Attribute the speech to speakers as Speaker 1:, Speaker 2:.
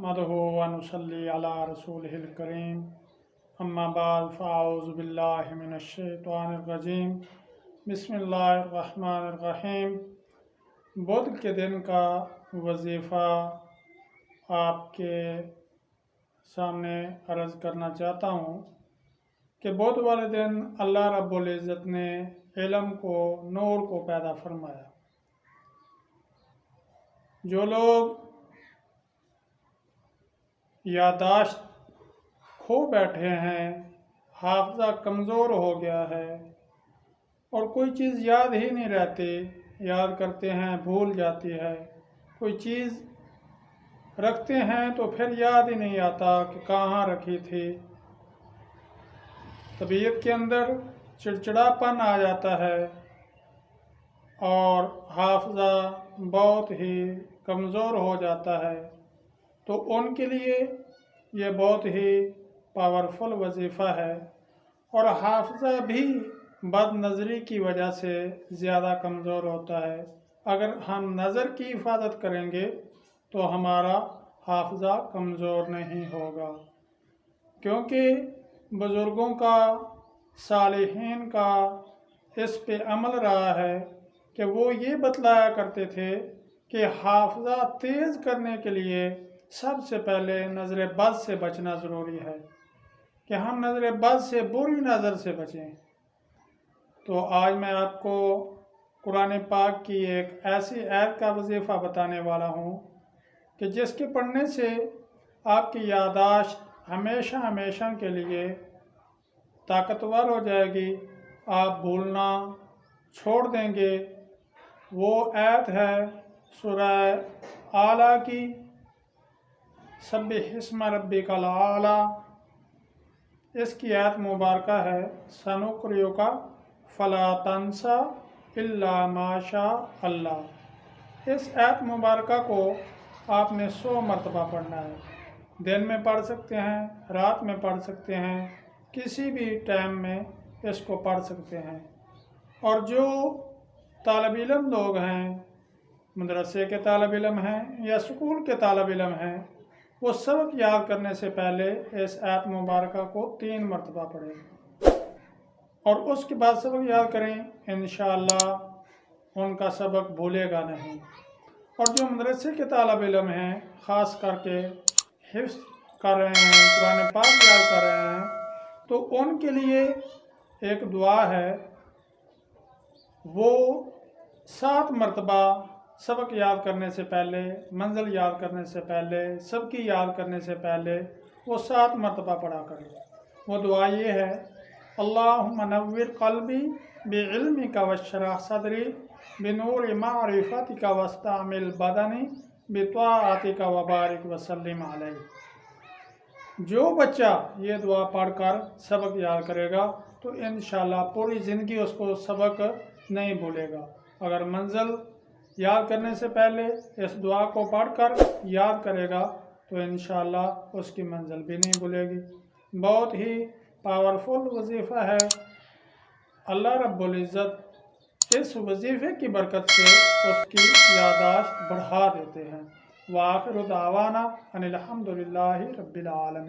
Speaker 1: नहमदुहु व नुसल्ली अला रसूलिहिल करीम अम्मा बाद फ़अऊज़ु बिल्लाहि मिनश शैतानिर रजीम बिस्मिल्लाहिर रहमानिर रहीम। बुध के दिन का वजीफ़ा आपके सामने अर्ज़ करना चाहता हूँ कि बुध वाले दिन अल्लाह रब्बुल इज़्ज़त ने इल्म को, नूर को पैदा फरमाया। जो लोग यादाश्त खो बैठे हैं, हाफ़ज़ा कमज़ोर हो गया है और कोई चीज़ याद ही नहीं रहती, याद करते हैं भूल जाती है, कोई चीज़ रखते हैं तो फिर याद ही नहीं आता कि कहाँ रखी थी, तबीयत के अंदर चिड़चिड़ापन आ जाता है और हाफ़ज़ा बहुत ही कमज़ोर हो जाता है, तो उनके लिए ये बहुत ही पावरफुल वजीफ़ा है। और हाफ़ज़ा भी बदनज़री की वजह से ज़्यादा कमज़ोर होता है। अगर हम नज़र की हिफाजत करेंगे तो हमारा हाफ़ज़ा कमज़ोर नहीं होगा, क्योंकि बुज़ुर्गों का, सालिहीन का इस पे अमल रहा है कि वो ये बतलाया करते थे कि हाफ़ज़ा तेज़ करने के लिए सबसे पहले नज़र बद से बचना ज़रूरी है, कि हम नज़र बद से, बुरी नज़र से बचें। तो आज मैं आपको कुरान पाक की एक ऐसी आयत का वजीफ़ा बताने वाला हूँ कि जिसके पढ़ने से आपकी यादाश्त हमेशा हमेशा के लिए ताकतवर हो जाएगी, आप भूलना छोड़ देंगे। वो आयत है सूरह आला की, सब्बिहिस्म रब्बिकल आला। इसकी आयत मुबारक है सनुक़रिउका फ़ला तंसा इल्ला माशा अल्लाह। इस आयत मुबारक को आपने 100 मरतबा पढ़ना है। दिन में पढ़ सकते हैं, रात में पढ़ सकते हैं, किसी भी टाइम में इसको पढ़ सकते हैं। और जो तालिब इल्म लोग हैं, मदरसे के तालिब इल्म हैं या स्कूल के तालिब इल्म हैं, वो सबक याद करने से पहले इस आयत मुबारक को 3 मरतबा पढ़ें और उसके बाद सबक याद करें। इंशाअल्लाह उनका सबक भूलेगा नहीं। और जो मदरसे के तालिब इल्म हैं, ख़ास करके हिफ्ज़ कर रहे हैं, कुरान पाक याद कर रहे हैं, तो उनके लिए एक दुआ है, वो 7 मरतबा सबक याद करने से पहले, मंजिल याद करने से पहले, सबकी याद करने से पहले वो 7 मरतबा पढ़ा करें। वो दुआ ये है, अल्लाहुम्मा नव्विर क़ल्बी बिइल्मिका वश्रह सदरी बिनूरि मारिफ़तिका वस्तअमिल बदनी बित्वाअतिका वबारिक वसल्लिम अलैहि। जो बच्चा ये दुआ पढ़कर सबक याद करेगा तो इंशाअल्लाह पूरी ज़िंदगी उसको सबक नहीं भूलेगा। अगर मंजिल याद करने से पहले इस दुआ को पढ़कर याद करेगा तो इंशाअल्लाह उसकी मंजिल भी नहीं भूलेगी। बहुत ही पावरफुल वजीफ़ा है। अल्लाह रब्बुल इज़्ज़त इस वजीफ़े की बरकत से उसकी यादाश्त बढ़ा देते हैं। व आखिरु दावाना अनिल हम्दुलिल्लाहि रब्बिल आलमीन।